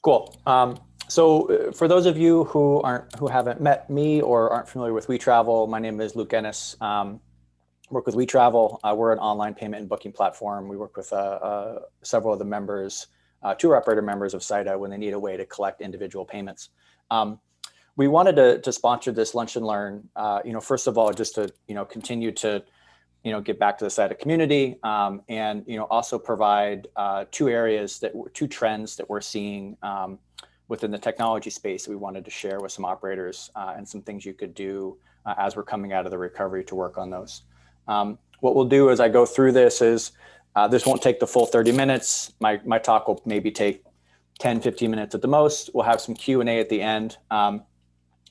Cool. For those of you who haven't met me or aren't familiar with WeTravel, my name is Luke Ennis. Work with WeTravel. We're an online payment and booking platform. We work with several of the members, tour operator members of SYTA when they need a way to collect individual payments. We wanted to sponsor this Lunch and Learn. First of all, just to continue to get back to the SYTA community, and also provide two trends that we're seeing within the technology space that we wanted to share with some operators, and some things you could do as we're coming out of the recovery to work on those. What we'll do as I go through this is, this won't take the full 30 minutes. My talk will maybe take 10, 15 minutes at the most. We'll have some Q&A at the end. And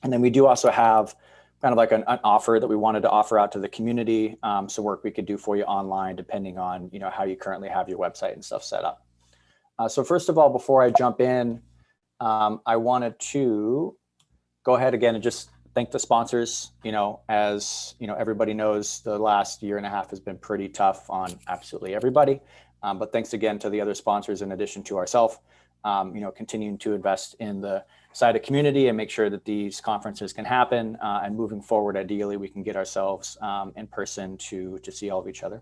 then we do also have kind of like an offer that we wanted to offer out to the community. Some work we could do for you online, depending on how you currently have your website and stuff set up. So first of all, before I jump in, I wanted to go ahead again and just thank the sponsors. As everybody knows, the last year and a half has been pretty tough on absolutely everybody. But thanks again to the other sponsors in addition to ourselves, continuing to invest in the SYTA community and make sure that these conferences can happen. And moving forward, ideally, we can get ourselves in person to see all of each other.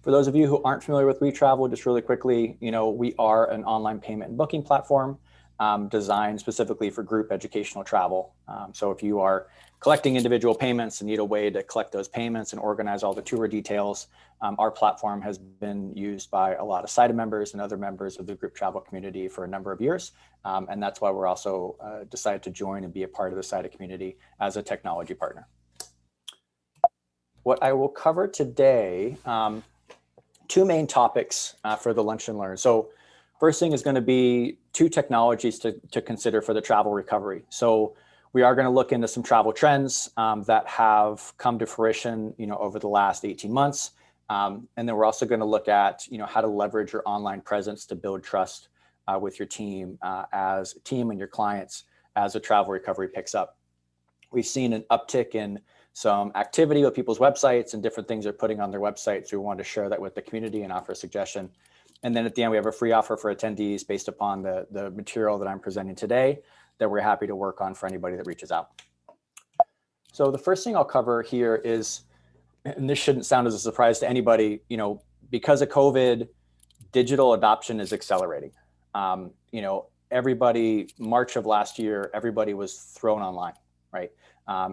For those of you who aren't familiar with WeTravel, just really quickly, we are an online payment and booking platform designed specifically for group educational travel. So if you are collecting individual payments and need a way to collect those payments and organize all the tour details, our platform has been used by a lot of SYTA members and other members of the group travel community for a number of years. And that's why we're also decided to join and be a part of the SYTA community as a technology partner. What I will cover today, two main topics for the Lunch and Learn. So first thing is going to be two technologies to consider for the travel recovery. So we are going to look into some travel trends that have come to fruition, over the last 18 months. And then we're also going to look at, how to leverage your online presence to build trust with your team as a team and your clients as the travel recovery picks up. We've seen an uptick in some activity with people's websites and different things they're putting on their websites. So we wanted to share that with the community and offer a suggestion. And then at the end, we have a free offer for attendees based upon the material that I'm presenting today that we're happy to work on for anybody that reaches out. So the first thing I'll cover here is, and this shouldn't sound as a surprise to anybody, because of COVID, digital adoption is accelerating. Everybody, March of last year, everybody was thrown online, right?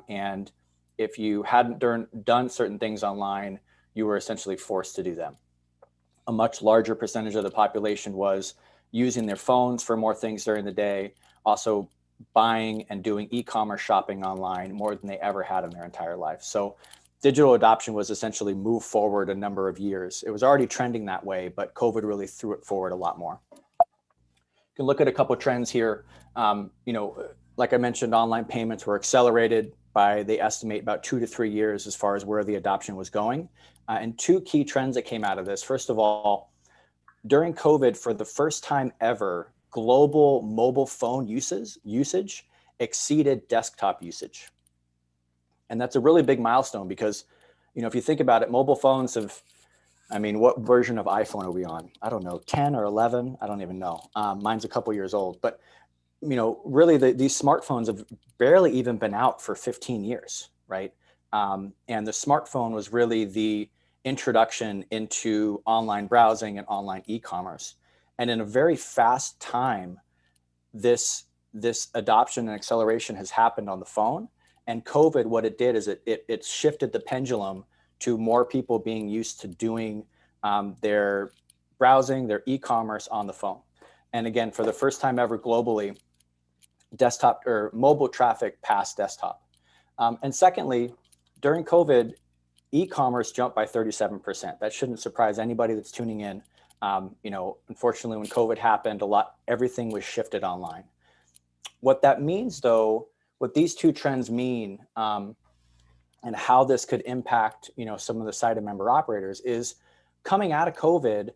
And if you hadn't done certain things online, you were essentially forced to do them. A much larger percentage of the population was using their phones for more things during the day, also buying and doing e-commerce shopping online more than they ever had in their entire life. So digital adoption was essentially moved forward a number of years. It was already trending that way, but COVID really threw it forward a lot more. You can look at a couple of trends here. Like I mentioned, online payments were accelerated by, they estimate, about 2 to 3 years as far as where the adoption was going. And two key trends that came out of this. First of all, during COVID, for the first time ever, global mobile phone usage exceeded desktop usage. And that's a really big milestone because, if you think about it, mobile phones have, what version of iPhone are we on? I don't know, 10 or 11? I don't even know. Mine's a couple years old, but really these smartphones have barely even been out for 15 years, right? And the smartphone was really the introduction into online browsing and online e-commerce. And in a very fast time, this adoption and acceleration has happened on the phone. And COVID, what it did is it shifted the pendulum to more people being used to doing their browsing, their e-commerce on the phone. And again, for the first time ever globally, desktop or mobile traffic passed desktop. And secondly, during COVID, e-commerce jumped by 37%. That shouldn't surprise anybody that's tuning in. Unfortunately, when COVID happened, everything was shifted online. What that means, though, what these two trends mean, and how this could impact, some of the SYTA member operators is coming out of COVID,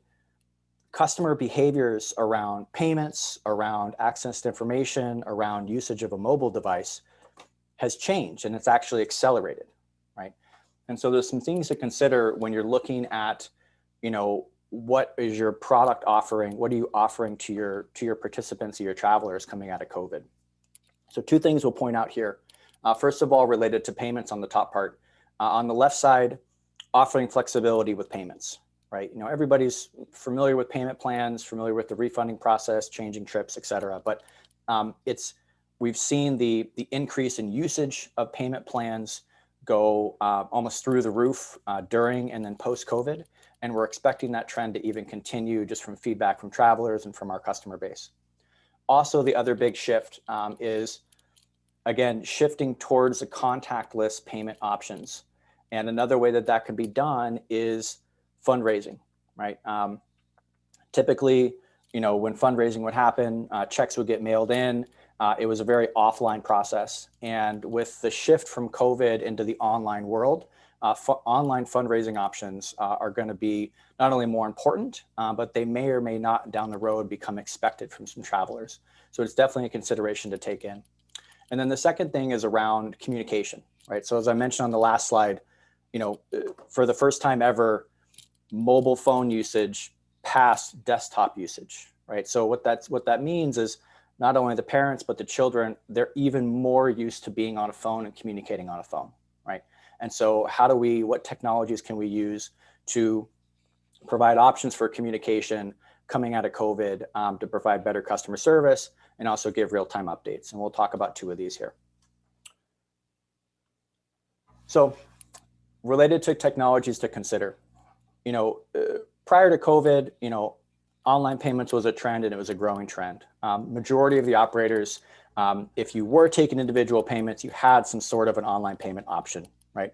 customer behaviors around payments, around access to information, around usage of a mobile device has changed, and it's actually accelerated, right? And so there's some things to consider when you're looking at, what is your product offering? What are you offering to your participants, or your travelers coming out of COVID? So two things we'll point out here. First of all, related to payments on the top part. On the left side, offering flexibility with payments, right? You know, everybody's familiar with payment plans, familiar with the refunding process, changing trips, et cetera. But we've seen the increase in usage of payment plans go almost through the roof during and then post-COVID. And we're expecting that trend to even continue just from feedback from travelers and from our customer base. Also, the other big shift is, again, shifting towards the contactless payment options. And another way that that can be done is fundraising, right? Typically, you know, when fundraising would happen, checks would get mailed in. It was a very offline process. And with the shift from COVID into the online world, online fundraising options are going to be not only more important, but they may or may not down the road become expected from some travelers. So it's definitely a consideration to take in. And then the second thing is around communication, right? So as I mentioned on the last slide, you know, for the first time ever, mobile phone usage passed desktop usage, right? So what that means is not only the parents, but the children, they're even more used to being on a phone and communicating on a phone, right? And so what technologies can we use to provide options for communication coming out of COVID to provide better customer service and also give real-time updates? And we'll talk about two of these here. So related to technologies to consider, you know, prior to COVID, you know, online payments was a trend and it was a growing trend. Majority of the operators, if you were taking individual payments, you had some sort of an online payment option, right?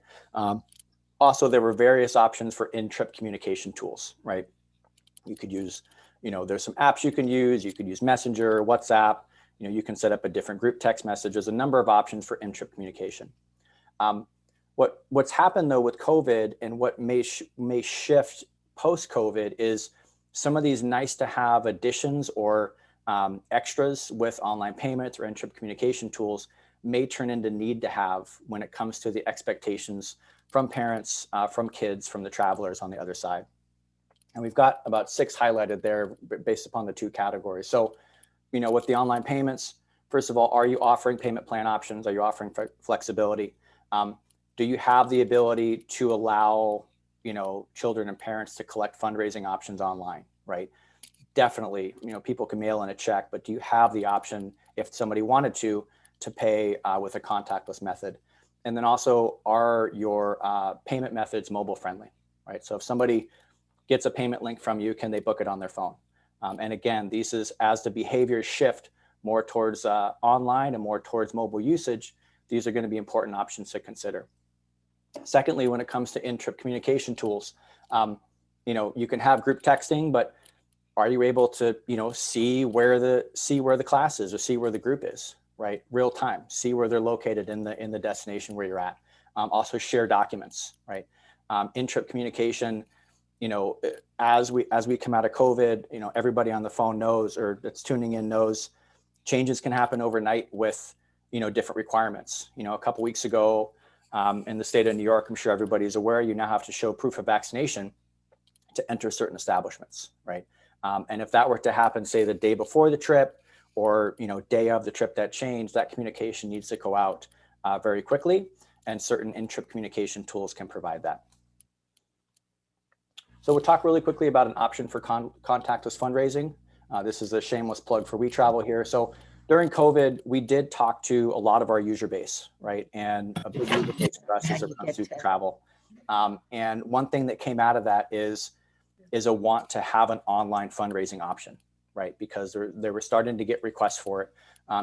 Also, there were various options for in-trip communication tools, right? You could use, you know, there's some apps you can use. You could use Messenger, WhatsApp. You know, you can set up a different group text message. There's a number of options for in-trip communication. What's happened though with COVID and what may shift post-COVID is some of these nice to have additions or extras with online payments or in-trip communication tools may turn into need to have when it comes to the expectations from parents, from kids, from the travelers on the other side. And we've got about 6 highlighted there based upon the 2 categories. So, you know, with the online payments, first of all, are you offering payment plan options? Are you offering flexibility? Do you have the ability to allow, you know, children and parents to collect fundraising options online, right? Definitely, you know, people can mail in a check, but do you have the option, if somebody wanted to pay with a contactless method? And then also, are your payment methods mobile friendly, right? So if somebody gets a payment link from you, can they book it on their phone? And again, this is as the behaviors shift more towards online and more towards mobile usage, these are going to be important options to consider. Secondly, when it comes to in-trip communication tools, you know, you can have group texting, but are you able to, you know, see where the class is or see where the group is, right? Real time, see where they're located in the destination where you're at. Also share documents, right? In-trip communication, you know, as we come out of COVID, you know, everybody on the phone knows, or that's tuning in knows, changes can happen overnight with, you know, different requirements. You know, a couple weeks ago, in the state of New York, I'm sure everybody's aware, you now have to show proof of vaccination to enter certain establishments, right? And if that were to happen, say the day before the trip or, you know, day of the trip that changed, that communication needs to go out very quickly, and certain in-trip communication tools can provide that. So we'll talk really quickly about an option for contactless fundraising. This is a shameless plug for WeTravel here. So during COVID, we did talk to a lot of our user base, right? And a big user base for us is around student travel. And one thing that came out of that is a want to have an online fundraising option, right? Because they were starting to get requests for it.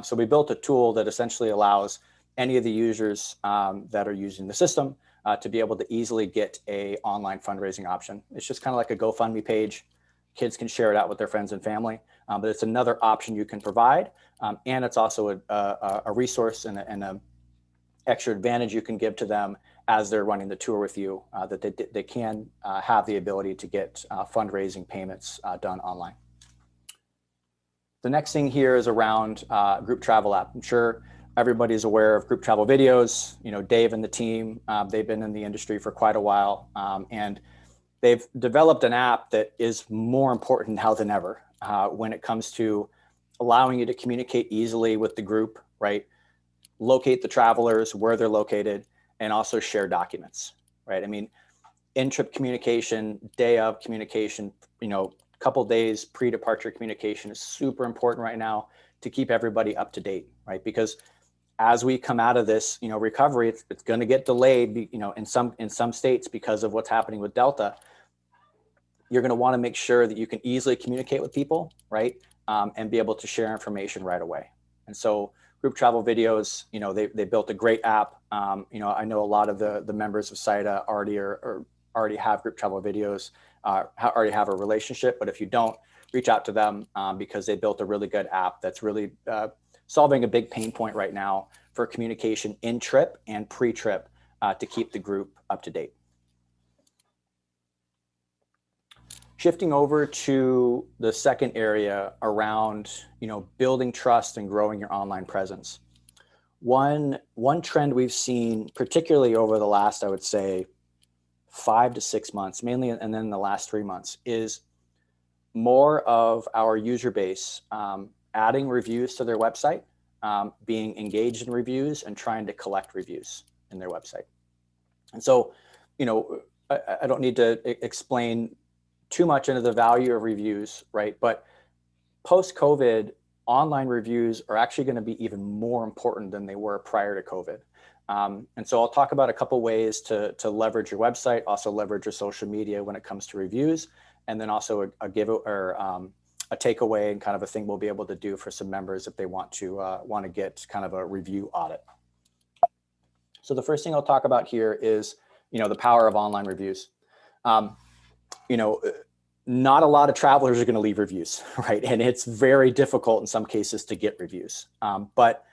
So we built a tool that essentially allows any of the users that are using the system to be able to easily get an online fundraising option. It's just kind of like a GoFundMe page. Kids can share it out with their friends and family, but it's another option you can provide. And it's also a resource and an extra advantage you can give to them as they're running the tour with you, that they can have the ability to get fundraising payments done online. The next thing here is around group travel app. I'm sure everybody's aware of group travel videos. You know, Dave and the team, they've been in the industry for quite a while. And they've developed an app that is more important now than ever when it comes to allowing you to communicate easily with the group, right? Locate the travelers, where they're located, and also share documents, right? I mean, in-trip communication, day of communication, couple days pre-departure communication is super important right now to keep everybody up to date, right? Because as we come out of this, recovery, it's going to get delayed, in some states because of what's happening with Delta. You're going to want to make sure that you can easily communicate with people, right? And be able to share information right away. And so group travel videos, they built a great app. I know a lot of the members of SYTA already have group travel videos, already have a relationship, but if you don't, reach out to them because they built a really good app that's really solving a big pain point right now for communication in trip and pre-trip to keep the group up to date. Shifting over to the second area around, building trust and growing your online presence. One trend we've seen, particularly over the last, I would say, 5 to 6 months, mainly, and then the last 3 months, is more of our user base adding reviews to their website, being engaged in reviews, and trying to collect reviews in their website. And so, I don't need to explain too much into the value of reviews, right? But post-COVID, online reviews are actually going to be even more important than they were prior to COVID. And so I'll talk about a couple ways to leverage your website, also leverage your social media when it comes to reviews, and then also a takeaway and kind of a thing we'll be able to do for some members if they want to get kind of a review audit. So the first thing I'll talk about here is, the power of online reviews. Not a lot of travelers are going to leave reviews, right? And it's very difficult in some cases to get reviews. But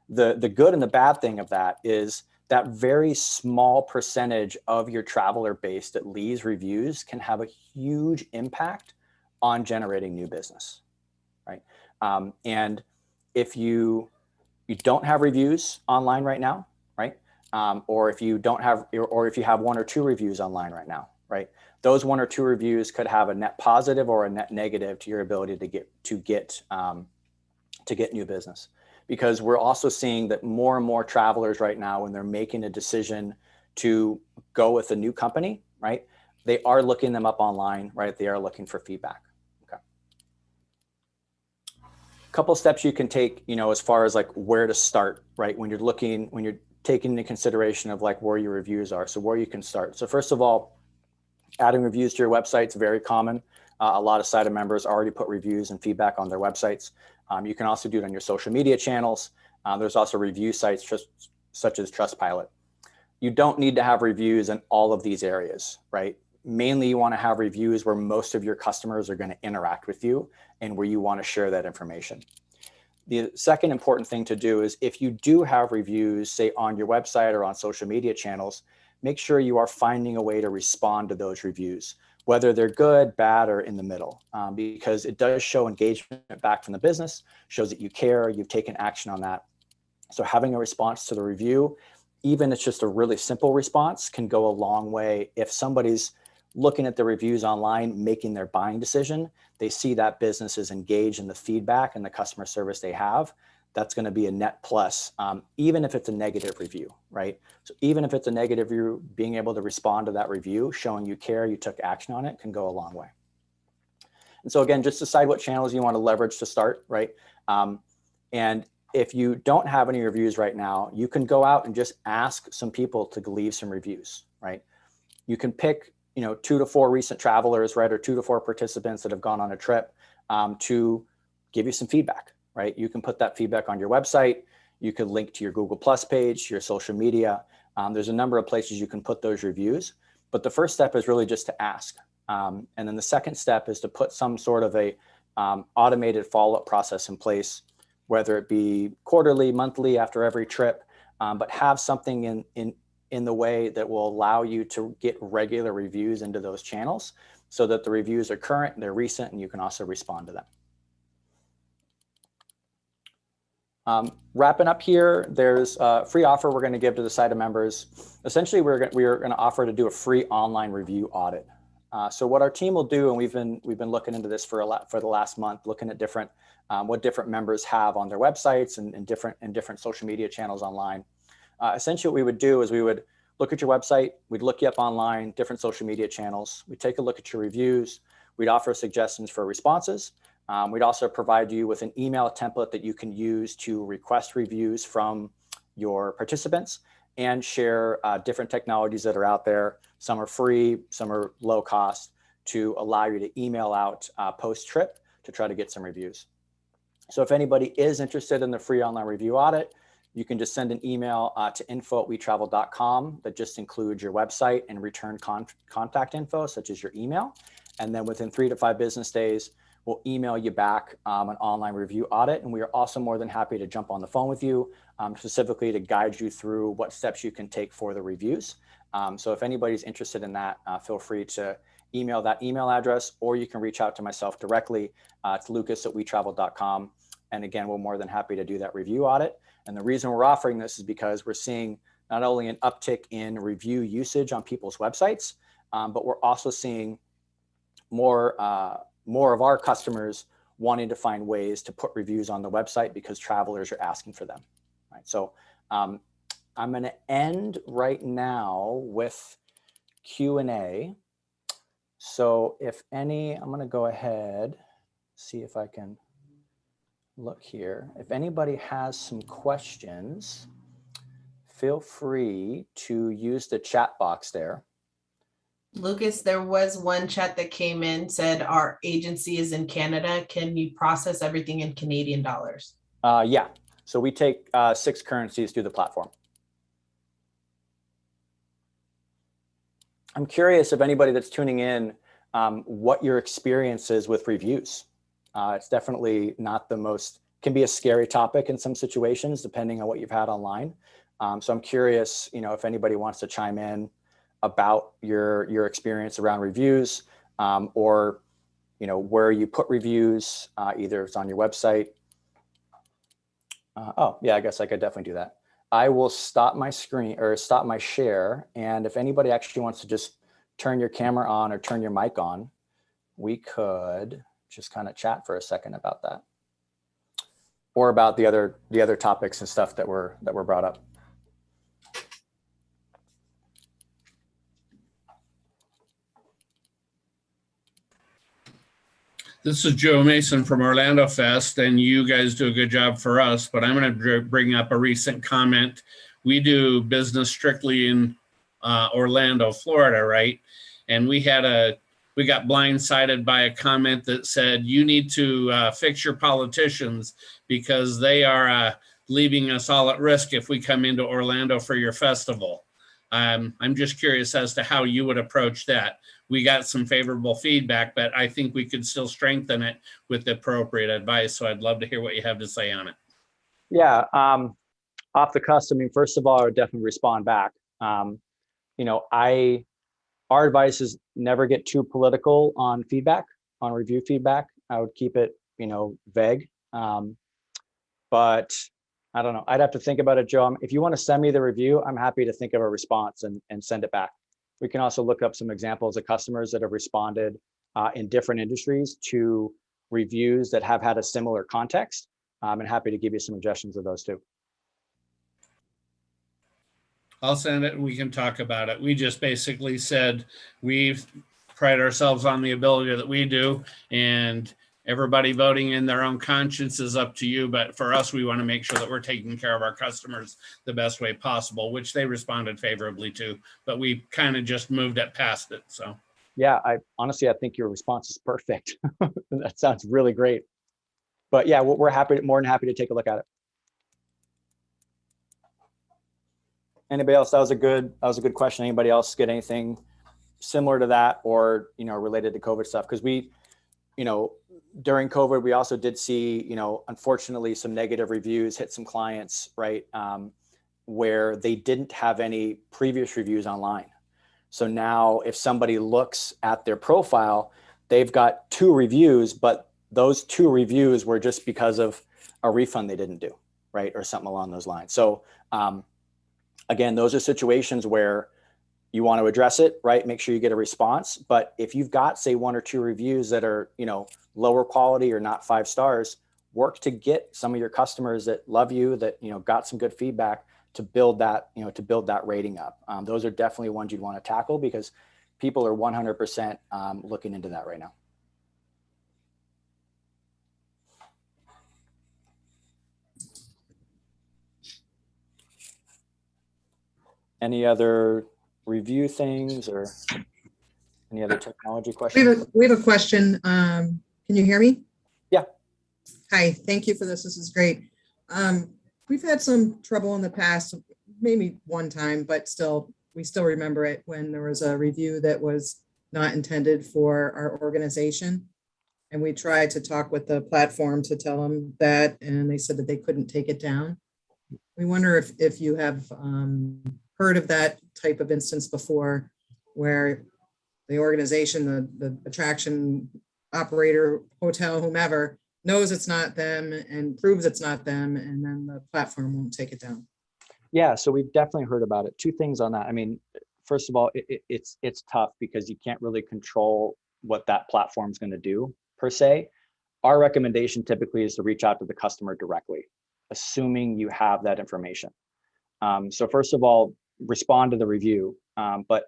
the good and the bad thing of that is that very small percentage of your traveler base that leaves reviews can have a huge impact on generating new business, right? And if you don't have reviews online right now, right? Or if you don't have, or if you have 1 or 2 reviews online right now, right? Those 1 or 2 reviews could have a net positive or a net negative to your ability to get new business. Because we're also seeing that more and more travelers right now, when they're making a decision to go with a new company, right? They are looking them up online, right? They are looking for feedback. Okay. A couple steps you can take, as far as like where to start, right? When you're taking into consideration of like where your reviews are. So where you can start. So first of all, adding reviews to your website is very common. A lot of SYTA members already put reviews and feedback on their websites. You can also do it on your social media channels. There's also review sites such as Trustpilot. You don't need to have reviews in all of these areas, right? Mainly you want to have reviews where most of your customers are going to interact with you and where you want to share that information. The second important thing to do is if you do have reviews, say on your website or on social media channels, make sure you are finding a way to respond to those reviews, whether they're good, bad, or in the middle, because it does show engagement back from the business, shows that you care, you've taken action on that. So having a response to the review, even if it's just a really simple response, can go a long way. If somebody's looking at the reviews online, making their buying decision, they see that business is engaged in the feedback and the customer service they have, that's going to be a net plus, even if it's a negative review, right? So even if it's a negative review, being able to respond to that review, showing you care, you took action on it, can go a long way. And so again, just decide what channels you want to leverage to start, right? And if you don't have any reviews right now, you can go out and just ask some people to leave some reviews, right? You can pick 2 to 4 recent travelers, right? Or 2 to 4 participants that have gone on a trip to give you some feedback. Right? You can put that feedback on your website. You can link to your Google Plus page, your social media. There's a number of places you can put those reviews. But the first step is really just to ask. And then the second step is to put some sort of a automated follow-up process in place, whether it be quarterly, monthly, after every trip, but have something in the way that will allow you to get regular reviews into those channels so that the reviews are current, they're recent, and you can also respond to them. Wrapping up here, there's a free offer we're going to give to the SYTA members. Essentially, we are going to offer to do a free online review audit. So what our team will do, and we've been looking into this for the last month, looking at different what different members have on their websites and different social media channels online. Essentially, what we would do is we would look at your website, we'd look you up online, different social media channels. We'd take a look at your reviews. We'd offer suggestions for responses. We'd also provide you with an email template that you can use to request reviews from your participants and share different technologies that are out there. Some are free, some are low cost, to allow you to email out post-trip to try to get some reviews. So if anybody is interested in the free online review audit, you can just send an email to info@wetravel.com that just includes your website and return contact info, such as your email. And then within 3 to 5 business days, we'll email you back an online review audit. And we are also more than happy to jump on the phone with you, specifically to guide you through what steps you can take for the reviews. So if anybody's interested in that, feel free to email that email address, or you can reach out to myself directly to lucas@wetravel.com. And again, we're more than happy to do that review audit. And the reason we're offering this is because we're seeing not only an uptick in review usage on people's websites, but we're also seeing more of our customers wanting to find ways to put reviews on the website because travelers are asking for them. Right. So I'm going to end right now with Q&A. So if any, I'm going to go ahead, see if I can look here. If anybody has some questions, feel free to use the chat box there. Lucas, there was one chat that came in, said our agency is in Canada. Can you process everything in Canadian dollars? Yeah. So we take 6 currencies through the platform. I'm curious if anybody that's tuning in, what your experience is with reviews. It's definitely not the most, can be a scary topic in some situations, depending on what you've had online. So I'm curious, if anybody wants to chime in about your experience around reviews, or, where you put reviews, either it's on your website. Oh yeah, I guess I could definitely do that. I will stop my screen or stop my share. And if anybody actually wants to just turn your camera on or turn your mic on, we could just kind of chat for a second about that, or about the other topics and stuff that were brought up. This is Joe Mason from Orlando Fest, and you guys do a good job for us, but I'm going to bring up a recent comment. We do business strictly in Orlando, Florida, right? And we got blindsided by a comment that said, you need to fix your politicians because they are leaving us all at risk if we come into Orlando for your festival. I'm just curious as to how you would approach that. We got some favorable feedback, but I think we could still strengthen it with the appropriate advice. So I'd love to hear what you have to say on it. Yeah, off the cuff, I mean, first of all, I would definitely respond back. Our advice is never get too political on feedback, on review feedback. I would keep it, vague. But I don't know. I'd have to think about it, Joe. If you want to send me the review, I'm happy to think of a response and send it back. We can also look up some examples of customers that have responded in different industries to reviews that have had a similar context. I'm happy to give you some suggestions of those too. I'll send it and we can talk about it. We just basically said we pride ourselves on the ability that we do, and everybody voting in their own conscience is up to you. But for us, we want to make sure that we're taking care of our customers the best way possible, which they responded favorably to, but we kind of just moved it past it. So yeah, honestly, I think your response is perfect. That sounds really great. But yeah, we're more than happy to take a look at it. Anybody else? That was a good question. Anybody else get anything similar to that, or related to COVID stuff? Because we, during COVID, we also did see, unfortunately, some negative reviews hit some clients, right, where they didn't have any previous reviews online. So now if somebody looks at their profile, they've got 2 reviews, but those 2 reviews were just because of a refund they didn't do, right, or something along those lines. So again, those are situations where you want to address it, right? Make sure you get a response. But if you've got, say, 1 or 2 reviews that are, lower quality or not 5 stars, work to get some of your customers that love you, that, got some good feedback, to build that, rating up. Those are definitely ones you'd want to tackle, because people are 100% looking into that right now. Any other review things or any other technology questions? We have a question. Can you hear me? Yeah. Hi, thank you for this. This is great. We've had some trouble in the past, maybe one time, but we still remember it, when there was a review that was not intended for our organization. And we tried to talk with the platform to tell them that, and they said that they couldn't take it down. We wonder if you have heard of that type of instance before, where the organization, the attraction operator, hotel, whomever, knows it's not them and proves it's not them, and then the platform won't take it down. Yeah, so we've definitely heard about it. 2 things on that. I mean, first of all, it's tough, because you can't really control what that platform's going to do per se. Our recommendation typically is to reach out to the customer directly, assuming you have that information. So first of all, respond to the review, but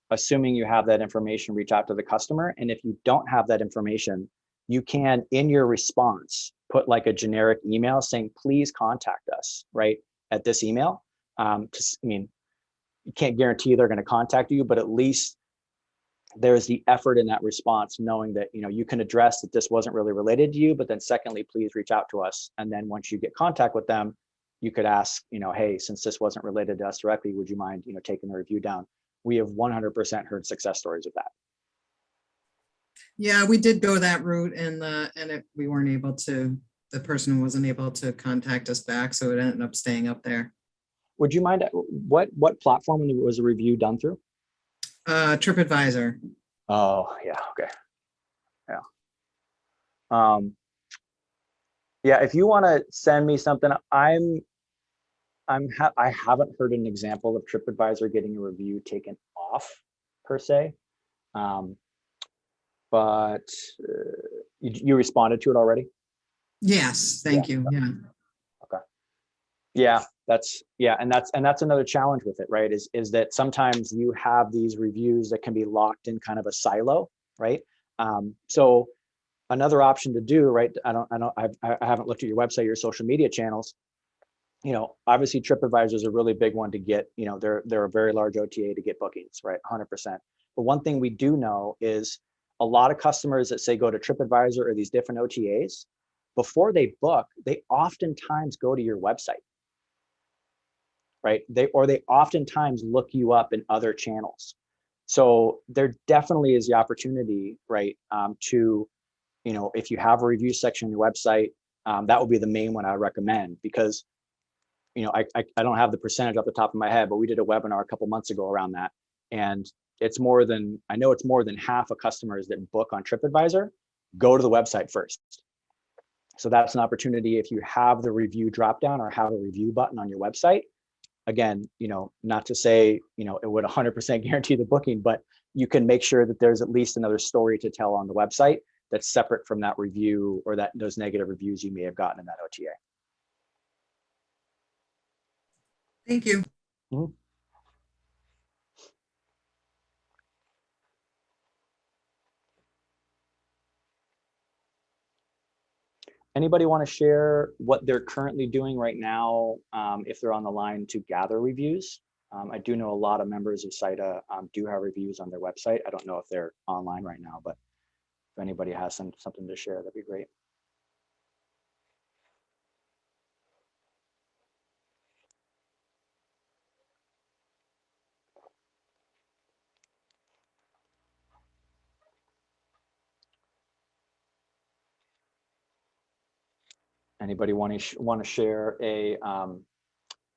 assuming you have that information, reach out to the customer. And if you don't have that information, you can, in your response, put like a generic email saying, please contact us, right, at this email. You can't guarantee they're going to contact you, but at least there's the effort in that response, knowing that, you can address that this wasn't really related to you, but then secondly, please reach out to us. And then once you get contact with them, you could ask, hey, since this wasn't related to us directly, would you mind, taking the review down? We have 100% heard success stories of that. Yeah, we did go that route, and we weren't able to. The person wasn't able to contact us back, so it ended up staying up there. Would you mind, what platform was the review done through? TripAdvisor. Oh, yeah, okay. Yeah. Yeah, if you want to send me something, I haven't heard an example of TripAdvisor getting a review taken off per se. But you responded to it already? Yes, thank you. Yeah. Okay. Yeah, and that's another challenge with it, right? Is that sometimes you have these reviews that can be locked in kind of a silo, right? So another option to do, right? I haven't looked at your website, your social media channels. Obviously TripAdvisor is a really big one to get, they're a very large OTA to get bookings, right? 100%. But one thing we do know is a lot of customers that say go to TripAdvisor or these different OTAs, before they book, they oftentimes go to your website, right? They oftentimes look you up in other channels. So there definitely is the opportunity, right? To, if you have a review section on your website, that would be the main one I recommend, because I don't have the percentage off the top of my head, but we did a webinar a couple months ago around that. And I know it's more than half of customers that book on TripAdvisor go to the website first. So that's an opportunity if you have the review dropdown or have a review button on your website. Again, not to say, it would 100% guarantee the booking, but you can make sure that there's at least another story to tell on the website that's separate from that review or those negative reviews you may have gotten in that OTA. Thank you. Mm-hmm. Anybody want to share what they're currently doing right now, if they're on the line, to gather reviews? I do know a lot of members of SYTA do have reviews on their website. I don't know if they're online right now, but if anybody has something to share, that'd be great. Anybody want to share a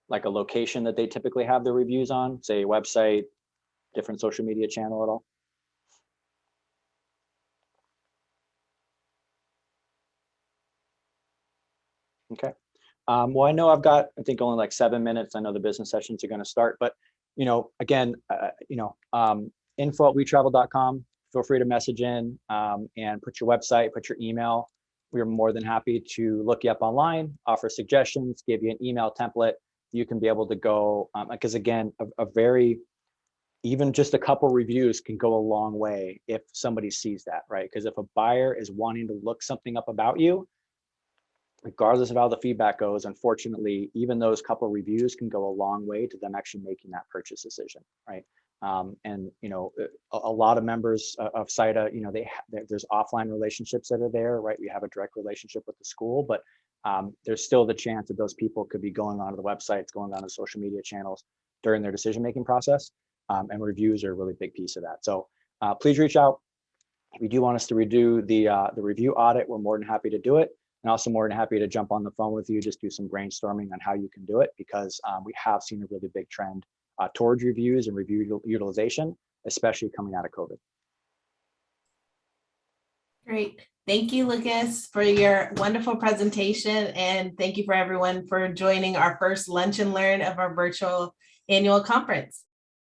like a location that they typically have their reviews on, say a website, different social media channel at all? Okay. Well, I know I've got, I think, only like 7 minutes. I know the business sessions are going to start, but again, info@wetravel.com. Feel free to message in and put your website, put your email. We're more than happy to look you up online, offer suggestions, give you an email template. You can be able to go, because again, even just a couple reviews can go a long way if somebody sees that, right? Because if a buyer is wanting to look something up about you, regardless of how the feedback goes, unfortunately, even those couple reviews can go a long way to them actually making that purchase decision, right? And a lot of members of SYTA, there's offline relationships that are there, right? We have a direct relationship with the school, but there's still the chance that those people could be going onto the websites, going onto social media channels during their decision-making process. And reviews are a really big piece of that. So please reach out. If you do want us to redo the review audit, we're more than happy to do it. And also more than happy to jump on the phone with you, just do some brainstorming on how you can do it, because we have seen a really big trend towards reviews and review utilization, especially coming out of COVID. Great. Thank you, Lucas, for your wonderful presentation. And thank you for everyone for joining our first Lunch and Learn of our virtual annual conference.